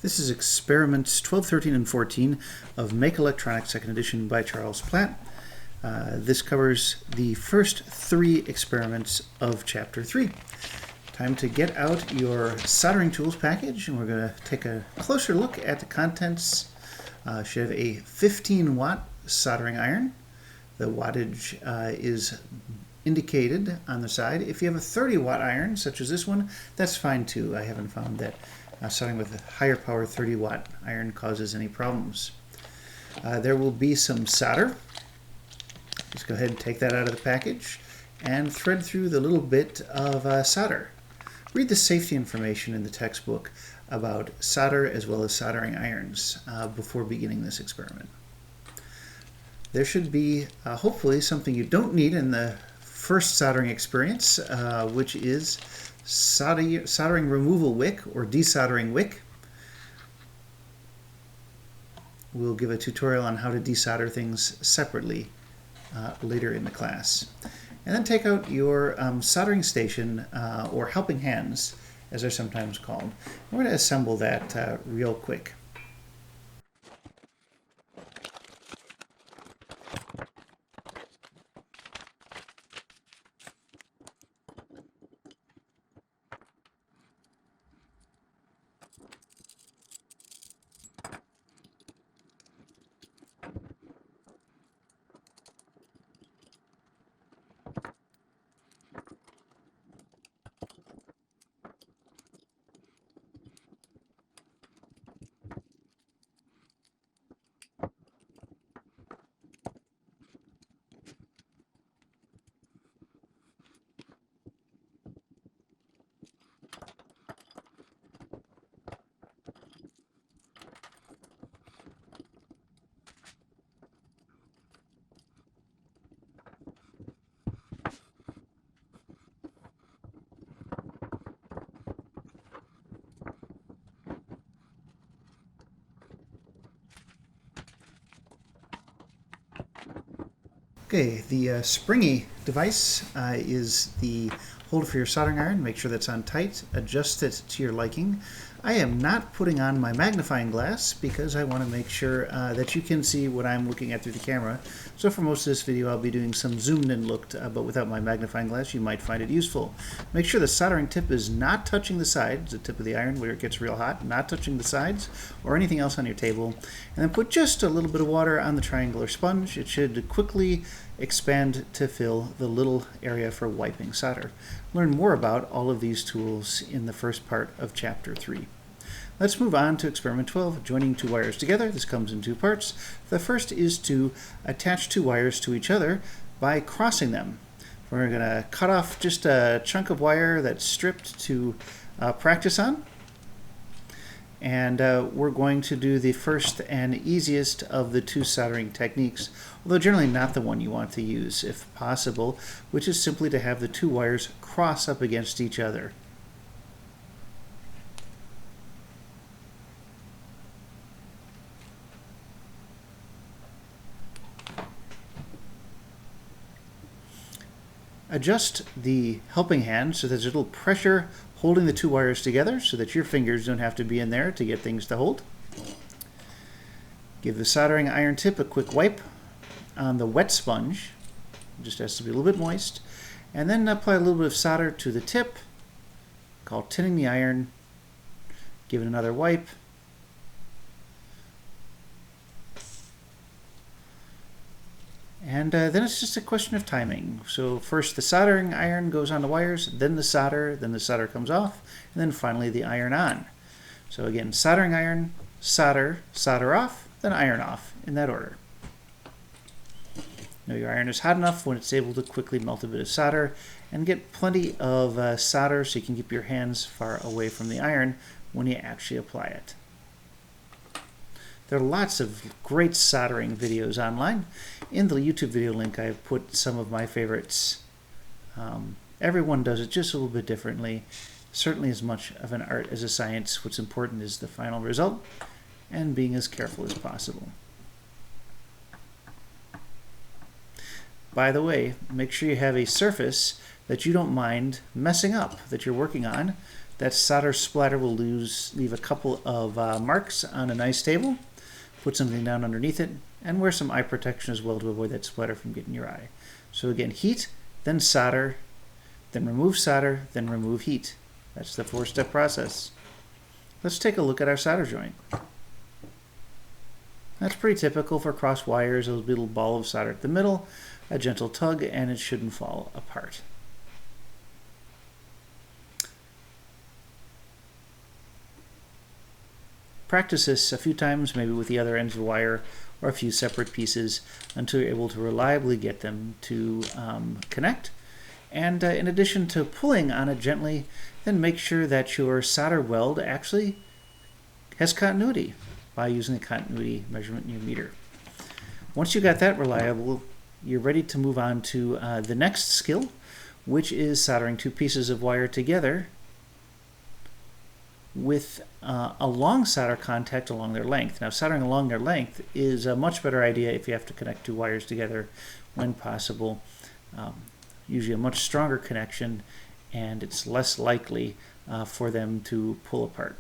This is experiments 12, 13, and 14 of Make Electronics 2nd edition by Charles Platt. This covers the first 3 experiments of chapter 3. Time to get out your soldering tools package, and we're going to take a closer look at the contents. Should have a 15-watt soldering iron. The wattage is indicated on the side. If you have a 30-watt iron, such as this one, that's fine too. I haven't found that soldering with a higher power 30-watt iron causes any problems. There will be some solder. Just go ahead and take that out of the package and thread through the little bit of solder. Read the safety information in the textbook about solder as well as soldering irons before beginning this experiment. There should be hopefully something you don't need in the first soldering experience, which is soldering removal wick or desoldering wick. We'll give a tutorial on how to desolder things separately later in the class. And then take out your soldering station or helping hands, as they're sometimes called. We're going to assemble that real quick. Okay, the springy device is the holder for your soldering iron. Make sure that's on tight. Adjust it to your liking. I am not putting on my magnifying glass because I want to make sure that you can see what I'm looking at through the camera. So for most of this video I'll be doing some zoomed in look, but without my magnifying glass you might find it useful. Make sure the soldering tip is not touching the sides, the tip of the iron where it gets real hot, not touching the sides or anything else on your table. And then put just a little bit of water on the triangular sponge. It should quickly expand to fill the little area for wiping solder. Learn more about all of these tools in the first part of chapter 3. Let's move on to experiment 12, joining 2 wires together. This comes in 2 parts. The first is to attach 2 wires to each other by crossing them. We're going to cut off just a chunk of wire that's stripped to practice on. And we're going to do the first and easiest of the 2 soldering techniques, although generally not the one you want to use if possible, which is simply to have the 2 wires cross up against each other. Adjust the helping hand so there's a little pressure holding the 2 wires together so that your fingers don't have to be in there to get things to hold. Give the soldering iron tip a quick wipe on the wet sponge. It just has to be a little bit moist. And then apply a little bit of solder to the tip, called tinning the iron. Give it another wipe. And then it's just a question of timing. So first the soldering iron goes on the wires, then the solder comes off, and then finally the iron on. So again, soldering iron, solder, solder off, then iron off, in that order. Know your iron is hot enough when it's able to quickly melt a bit of solder and get plenty of solder so you can keep your hands far away from the iron when you actually apply it. There are lots of great soldering videos online. In the YouTube video link, I've put some of my favorites. Everyone does it just a little bit differently. Certainly as much of an art as a science. What's important is the final result and being as careful as possible. By the way, make sure you have a surface that you don't mind messing up that you're working on. That solder splatter will leave a couple of marks on a nice table. Put something down underneath it, and wear some eye protection as well to avoid that splatter from getting your eye. So again, heat, then solder, then remove heat. That's the 4-step process. Let's take a look at our solder joint. That's pretty typical for cross wires. There'll be a little ball of solder at the middle, a gentle tug, and it shouldn't fall apart. Practice this a few times, maybe with the other ends of the wire or a few separate pieces, until you're able to reliably get them to connect. And in addition to pulling on it gently, then make sure that your solder weld actually has continuity by using the continuity measurement in your meter. Once you got that reliable, you're ready to move on to the next skill, which is soldering two pieces of wire together with a long solder contact along their length. Now, soldering along their length is a much better idea if you have to connect two wires together when possible. Usually a much stronger connection, and it's less likely for them to pull apart.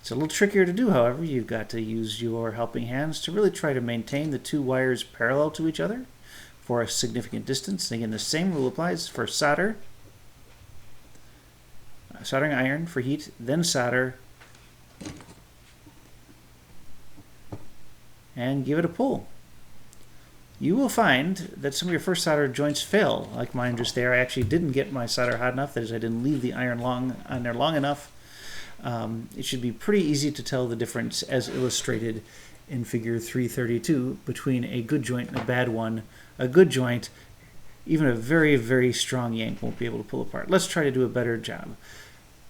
It's a little trickier to do, however. You've got to use your helping hands to really try to maintain the two wires parallel to each other for a significant distance. And again, the same rule applies for solder. Soldering iron for heat, then solder, and give it a pull. You will find that some of your first solder joints fail, like mine just there. I actually didn't get my solder hot enough, that is, I didn't leave the iron on there long enough. It should be pretty easy to tell the difference, as illustrated in figure 332, between a good joint and a bad one. A good joint, even a very, very strong yank won't be able to pull apart. Let's try to do a better job.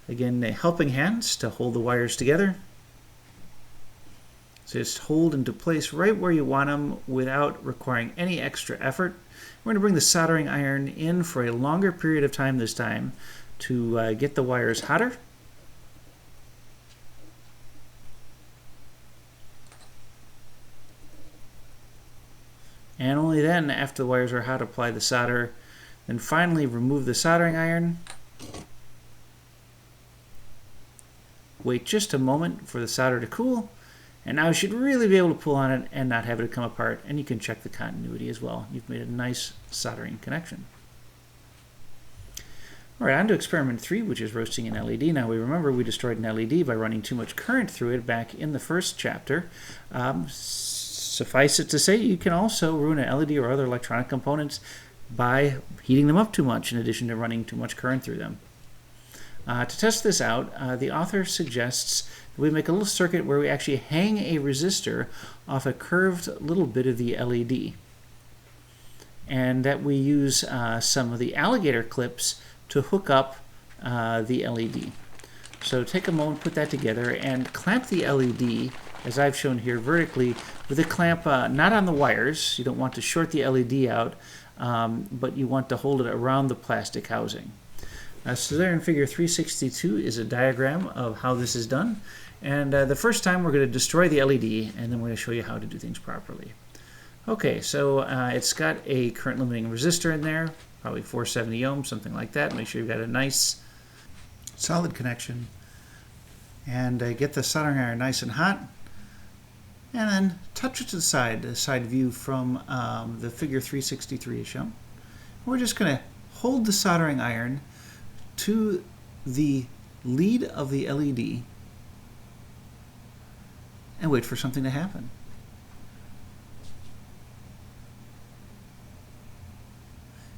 Again, helping hands to hold the wires together. So just hold into place right where you want them without requiring any extra effort. We're going to bring the soldering iron in for a longer period of time this time to get the wires hotter. And only then, after the wires are hot, apply the solder. Then finally remove the soldering iron. Wait just a moment for the solder to cool. And now you should really be able to pull on it and not have it come apart. And you can check the continuity as well. You've made a nice soldering connection. All right, on to experiment 3, which is roasting an LED. Now we remember we destroyed an LED by running too much current through it back in the first chapter. Suffice it to say, you can also ruin an LED or other electronic components by heating them up too much in addition to running too much current through them. To test this out, the author suggests that we make a little circuit where we actually hang a resistor off a curved little bit of the LED, and that we use some of the alligator clips to hook up the LED. So take a moment, put that together, and clamp the LED, as I've shown here, vertically with a clamp not on the wires. You don't want to short the LED out, but you want to hold it around the plastic housing. So there in figure 362 is a diagram of how this is done. And the first time we're going to destroy the LED, and then we're going to show you how to do things properly. Okay, so it's got a current limiting resistor in there, probably 470 ohms, something like that. Make sure you've got a nice solid connection. And get the soldering iron nice and hot. And then touch it to the side view from the figure 363 is shown. We're just going to hold the soldering iron to the lead of the LED and wait for something to happen.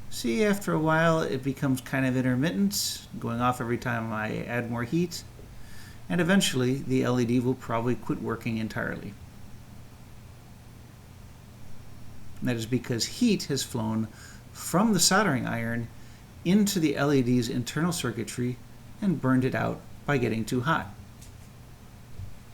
See, after a while it becomes kind of intermittent, going off every time I add more heat, and eventually the LED will probably quit working entirely. And that is because heat has flown from the soldering iron into the LED's internal circuitry and burned it out by getting too hot.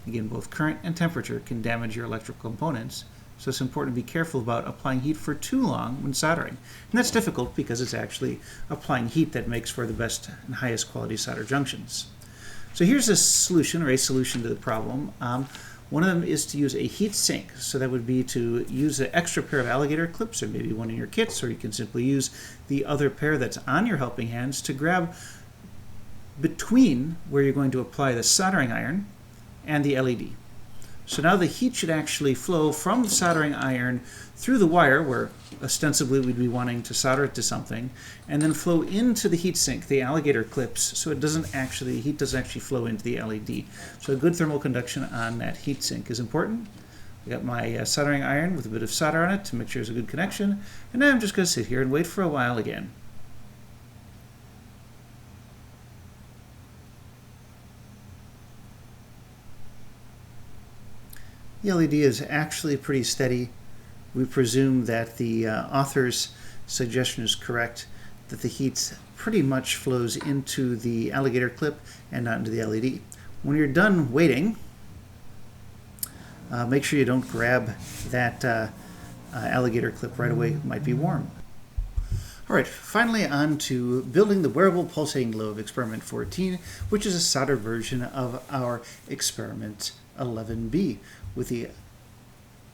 Again, both current and temperature can damage your electrical components, so it's important to be careful about applying heat for too long when soldering. And that's difficult because it's actually applying heat that makes for the best and highest quality solder junctions. So here's a solution, or a solution to the problem. One of them is to use a heat sink. So that would be to use an extra pair of alligator clips, or maybe one in your kits, or you can simply use the other pair that's on your helping hands to grab between where you're going to apply the soldering iron and the LED. So now the heat should actually flow from the soldering iron through the wire, where ostensibly we'd be wanting to solder it to something, and then flow into the heat sink, the alligator clips, so it doesn't actually, the heat doesn't actually flow into the LED. So a good thermal conduction on that heat sink is important. I got my soldering iron with a bit of solder on it to make sure there's a good connection, and now I'm just going to sit here and wait for a while again. The LED is actually pretty steady. We presume that the author's suggestion is correct, that the heat pretty much flows into the alligator clip and not into the LED. When you're done waiting, make sure you don't grab that alligator clip right away. It might be warm. All right, finally on to building the wearable pulsating glow of Experiment 14, which is a soldered version of our Experiment 11B with the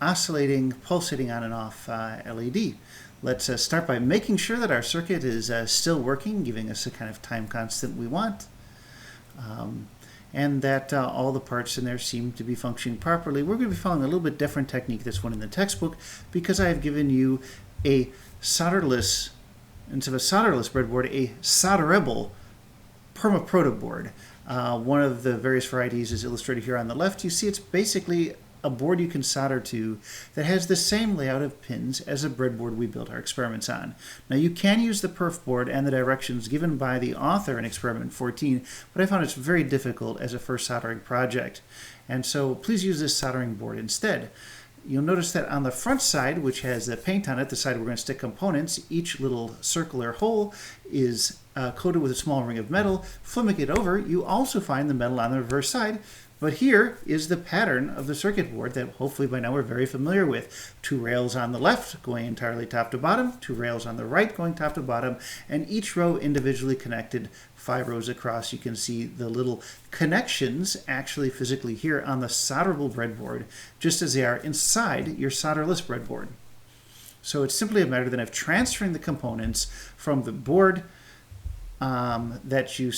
oscillating, pulsating on and off LED. Let's start by making sure that our circuit is still working, giving us the kind of time constant we want, and that all the parts in there seem to be functioning properly. We're going to be following a little bit different technique this one in the textbook, because I have given you a solderless, instead of a solderless breadboard, a solderable permaproto board. One of the various varieties is illustrated here on the left. You see it's basically a board you can solder to that has the same layout of pins as a breadboard we built our experiments on. Now you can use the perf board and the directions given by the author in Experiment 14, but I found it's very difficult as a first soldering project. And so please use this soldering board instead. You'll notice that on the front side, which has the paint on it, the side we're going to stick components, each little circular hole is coated with a small ring of metal. Flipping it over, you also find the metal on the reverse side. But here is the pattern of the circuit board that hopefully by now we're very familiar with. 2 rails on the left going entirely top to bottom, 2 rails on the right going top to bottom, and each row individually connected 5 rows across. You can see the little connections actually physically here on the solderable breadboard, just as they are inside your solderless breadboard. So it's simply a matter then of transferring the components from the board that you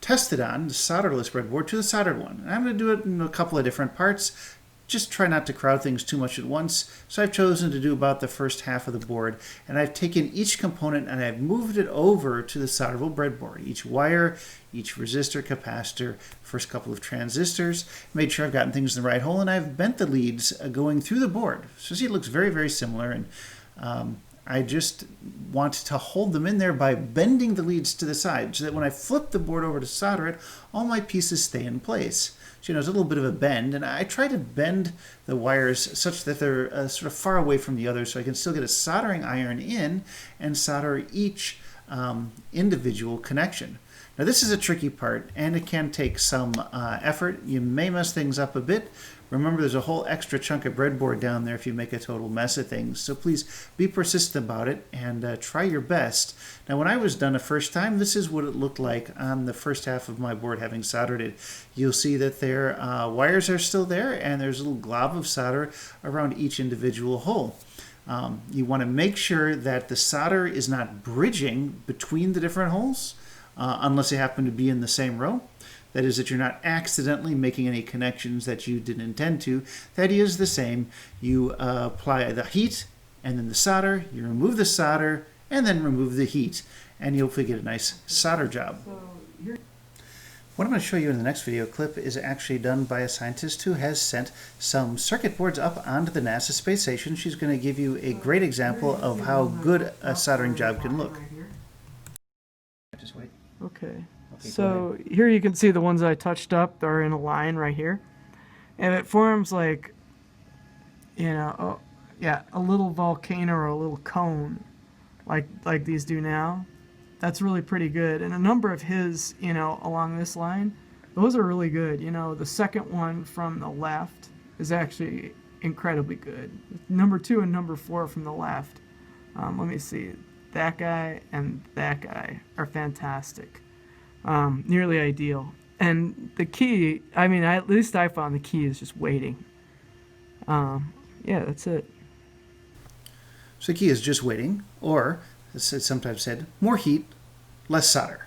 tested on, the solderless breadboard, to the soldered one. And I'm going to do it in a couple of different parts. Just try not to crowd things too much at once. So I've chosen to do about the first half of the board, and I've taken each component and I've moved it over to the solderable breadboard. Each wire, each resistor, capacitor, first couple of transistors, made sure I've gotten things in the right hole, and I've bent the leads going through the board. So see, it looks very, very similar, and I just want to hold them in there by bending the leads to the side so that when I flip the board over to solder it, all my pieces stay in place. So, there's a little bit of a bend, and I try to bend the wires such that they're sort of far away from the others so I can still get a soldering iron in and solder each individual connection. Now this is a tricky part, and it can take some effort. You may mess things up a bit. Remember, there's a whole extra chunk of breadboard down there if you make a total mess of things. So please be persistent about it and try your best. Now, when I was done the first time, this is what it looked like on the first half of my board having soldered it. You'll see that their wires are still there, and there's a little glob of solder around each individual hole. You want to make sure that the solder is not bridging between the different holes unless they happen to be in the same row. That is, that you're not accidentally making any connections that you didn't intend to. That is the same. You apply the heat and then the solder. You remove the solder and then remove the heat. And you'll hopefully get a nice solder job. What I'm going to show you in the next video clip is actually done by a scientist who has sent some circuit boards up onto the NASA space station. She's going to give you a great example of how good a soldering job can look. Just wait. Okay. So here you can see the ones I touched up are in a line right here, and it forms like, a little volcano or a little cone, like these do now. That's really pretty good. And a number of his, along this line, those are really good. The second one from the left is actually incredibly good. Number 2 and number 4 from the left. Let me see. That guy and that guy are fantastic. Nearly ideal. And the key, at least I found the key is just waiting. Yeah, that's it. So the key is just waiting, or, as it's sometimes said, more heat, less solder.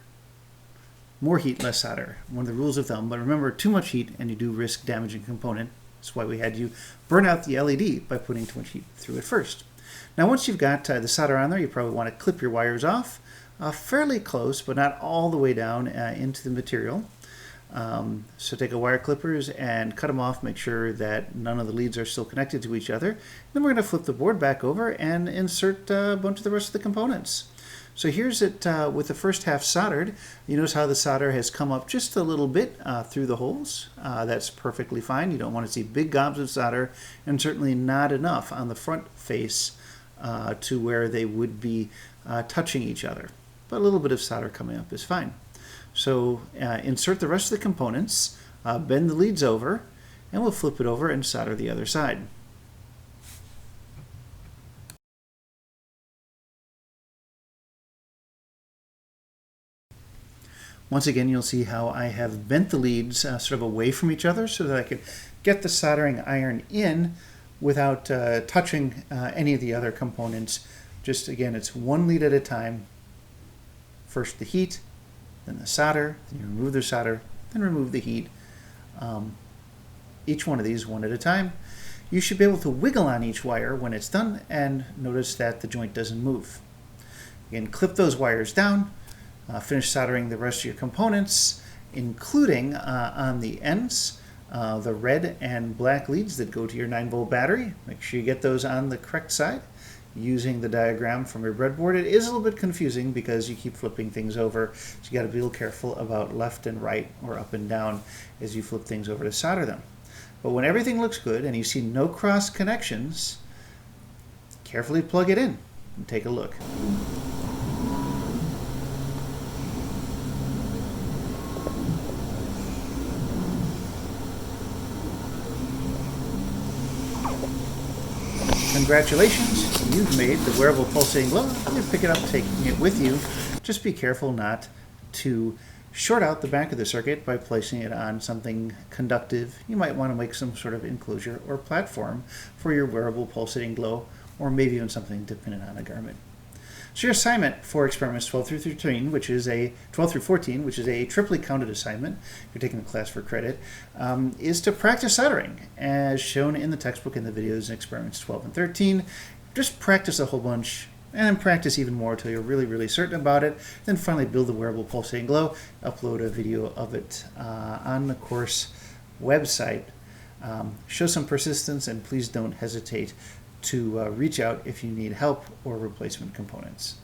more heat, less solder. One of the rules of thumb, but remember, too much heat and you do risk damaging a component. That's why we had you burn out the LED by putting too much heat through it first. Now once you've got the solder on there, you probably want to clip your wires off fairly close, but not all the way down into the material. So take a wire clippers and cut them off, make sure that none of the leads are still connected to each other. Then we're going to flip the board back over and insert a bunch of the rest of the components. So here's it with the first half soldered. You notice how the solder has come up just a little bit through the holes. That's perfectly fine. You don't want to see big gobs of solder, and certainly not enough on the front face to where they would be touching each other. But a little bit of solder coming up is fine. So insert the rest of the components, bend the leads over, and we'll flip it over and solder the other side. Once again, you'll see how I have bent the leads sort of away from each other so that I could get the soldering iron in without touching any of the other components. Just again, it's one lead at a time. First the heat, then the solder, then you remove the solder, then remove the heat. Each one of these one at a time. You should be able to wiggle on each wire when it's done and notice that the joint doesn't move. Again, clip those wires down. Finish soldering the rest of your components, including on the ends, the red and black leads that go to your 9-volt battery. Make sure you get those on the correct side using the diagram from your breadboard. It is a little bit confusing because you keep flipping things over, so you got to be a little careful about left and right or up and down as you flip things over to solder them. But when everything looks good and you see no cross connections, carefully plug it in and take a look. Congratulations, you've made the wearable pulsating glow. You can pick it up, taking it with you. Just be careful not to short out the back of the circuit by placing it on something conductive. You might want to make some sort of enclosure or platform for your wearable pulsating glow, or maybe even something dependent on a garment. So your assignment for experiments 12 through 14, which is a triply counted assignment, if you're taking the class for credit, is to practice soldering, as shown in the textbook and the videos in experiments 12 and 13. Just practice a whole bunch, and then practice even more until you're really, really certain about it. Then finally build the wearable pulsating glow, upload a video of it on the course website. Show some persistence, and please don't hesitate to reach out if you need help or replacement components.